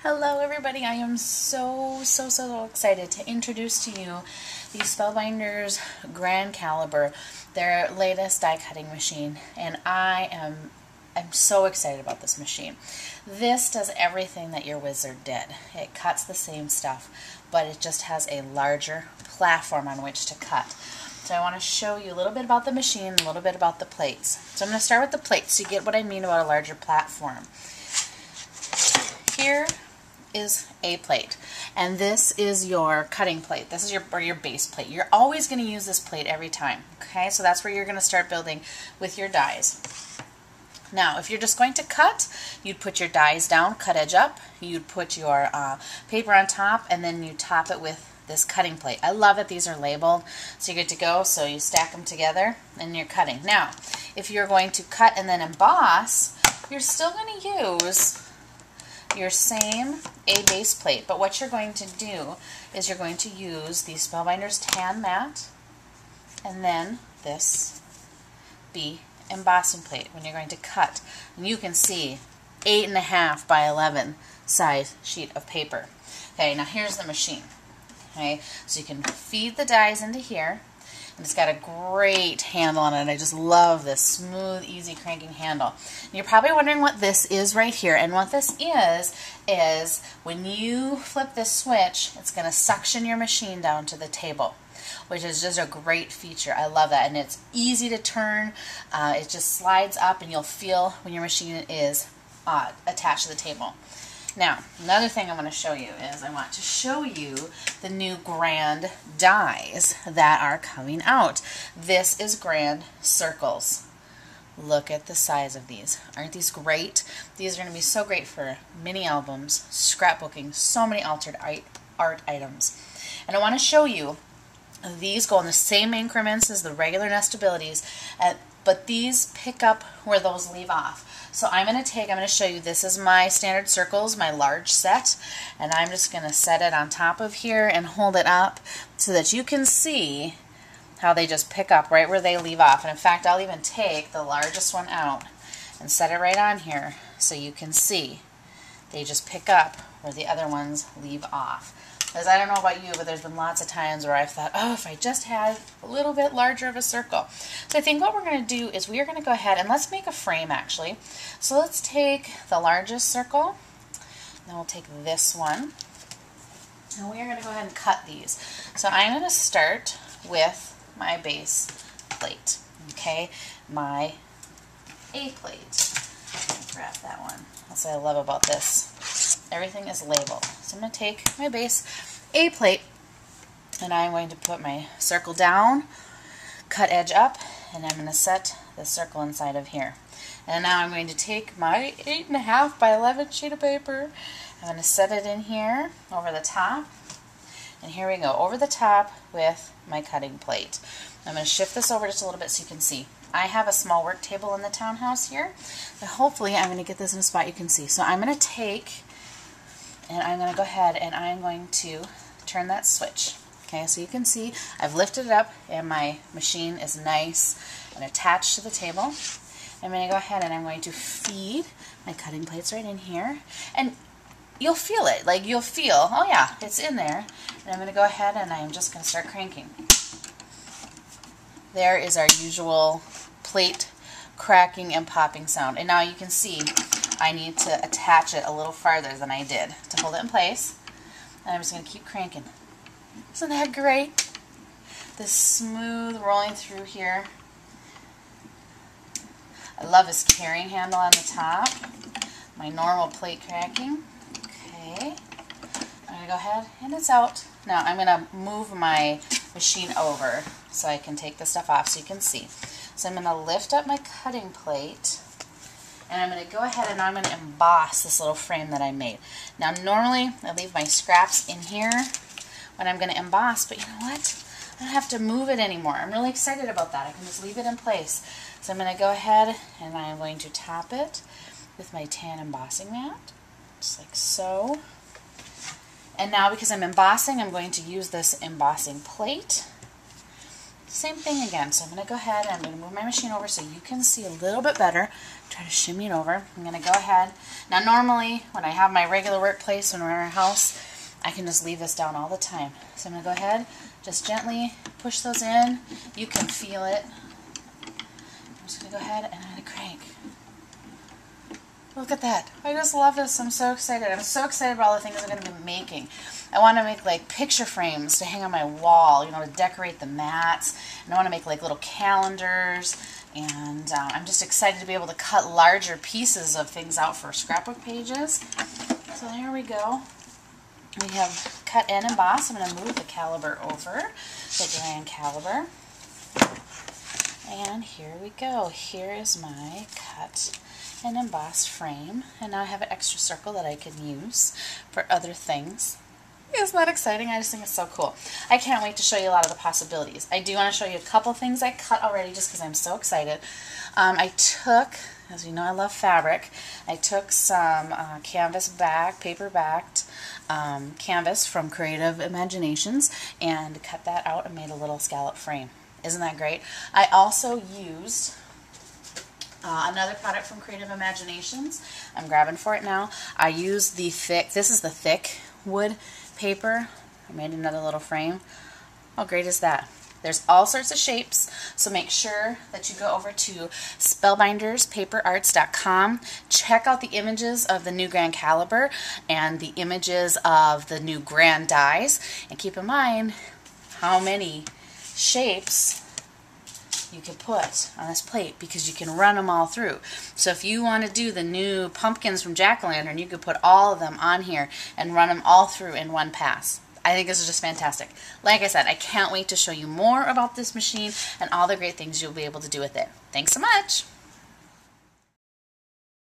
Hello everybody, I am so excited to introduce to you the Spellbinders Grand Caliber, their latest die cutting machine, and I'm so excited about this machine. This does everything that your Wizard did. It cuts the same stuff, but it just has a larger platform on which to cut. So I want to show you a little bit about the machine, a little bit about the plates. So I'm going to start with the plates so you get what I mean about a larger platform. Here is a plate, and this is your cutting plate. This is your base plate. You're always going to use this plate every time. Okay, so that's where you're going to start building with your dies. Now, if you're just going to cut, you'd put your dies down, cut edge up. You'd put your paper on top, and then you top it with this cutting plate. I love it. These are labeled, so you're good to go. So you stack them together, and you're cutting. Now, if you're going to cut and then emboss, you're still going to use your same A base plate, but what you're going to do is you're going to use the Spellbinders tan mat and then this B embossing plate when you're going to cut. And you can see 8.5 by 11 size sheet of paper. Okay, now here's the machine. Okay, so you can feed the dies into here, and it's got a great handle on it. I just love this smooth, easy cranking handle. And you're probably wondering what this is right here. And what this is when you flip this switch, it's going to suction your machine down to the table, which is just a great feature. I love that. And it's easy to turn. It just slides up, and you'll feel when your machine is attached to the table. Now, another thing I want to show you is I want to show you the new Grand dies that are coming out. This is Grand Circles. Look at the size of these. Aren't these great? These are going to be so great for mini albums, scrapbooking, so many altered art items. And I want to show you these go in the same increments as the regular nestabilities, but these pick up where those leave off. So I'm going to show you, this is my standard circles, my large set, and I'm just going to set it on top of here and hold it up so that you can see how they just pick up right where they leave off. And in fact, I'll even take the largest one out and set it right on here so you can see they just pick up where the other ones leave off. Because I don't know about you, but there's been lots of times where I've thought, oh, if I just had a little bit larger of a circle. So I think what we're going to do is we are going to go ahead and let's make a frame actually. So let's take the largest circle, then we'll take this one, and we are going to go ahead and cut these. So I'm going to start with my base plate, okay, my A plate. Grab that one. That's what I love about this. Everything is labeled. So I'm going to take my base A plate, and I'm going to put my circle down, cut edge up, and I'm going to set the circle inside of here. And now I'm going to take my 8.5 by 11 sheet of paper. I'm going to set it in here over the top. And here we go, over the top with my cutting plate. I'm going to shift this over just a little bit so you can see. I have a small work table in the townhouse here. So hopefully I'm going to get this in a spot you can see. So I'm going to take, and I'm going to go ahead and I'm going to turn that switch. Okay, so you can see I've lifted it up and my machine is nice and attached to the table. I'm going to go ahead and I'm going to feed my cutting plates right in here. And you'll feel it, like you'll feel, oh yeah, it's in there. And I'm going to go ahead and I'm just going to start cranking. There is our usual plate cracking and popping sound. And now you can see I need to attach it a little farther than I did to hold it in place. And I'm just going to keep cranking. Isn't that great? This smooth rolling through here. I love this carrying handle on the top. My normal plate cracking. Okay. I'm going to go ahead and it's out. Now I'm going to move my machine over so I can take the stuff off so you can see. So I'm going to lift up my cutting plate, and I'm going to go ahead and I'm going to emboss this little frame that I made. Now normally I leave my scraps in here when I'm going to emboss, but you know what? I don't have to move it anymore. I'm really excited about that. I can just leave it in place. So I'm going to go ahead and I'm going to top it with my tan embossing mat, just like so. And now because I'm embossing, I'm going to use this embossing plate. Same thing again. So I'm going to go ahead and I'm going to move my machine over so you can see a little bit better. Try to shimmy it over. I'm going to go ahead. Now normally when I have my regular workplace when we're in our house, I can just leave this down all the time. So I'm going to go ahead, just gently push those in. You can feel it. I'm just going to go ahead and I'm going to crank. Look at that. I just love this. I'm so excited. I'm so excited about all the things I'm going to be making. I want to make like picture frames to hang on my wall, you know, to decorate the mats. And I want to make like little calendars. And I'm just excited to be able to cut larger pieces of things out for scrapbook pages. So there we go. We have cut and emboss. I'm going to move the caliber over, the grand caliber. And here we go. Here is my cut and embossed frame. And now I have an extra circle that I can use for other things. Isn't that exciting? I just think it's so cool. I can't wait to show you a lot of the possibilities. I do want to show you a couple things I cut already just because I'm so excited. I took, as you know I love fabric, I took some canvas back, paper backed canvas from Creative Imaginations and cut that out and made a little scallop frame. Isn't that great? I also used another product from Creative Imaginations. I'm grabbing for it now. I used the thick, this is the thick wood paper. I made another little frame. How great is that? There's all sorts of shapes, so make sure that you go over to spellbinderspaperarts.com. Check out the images of the new grand caliber and the images of the new grand dies, and keep in mind how many shapes you can put on this plate because you can run them all through. So if you want to do the new pumpkins from Jack-O-Lantern, you could put all of them on here and run them all through in one pass. I think this is just fantastic. Like I said, I can't wait to show you more about this machine and all the great things you'll be able to do with it. Thanks so much.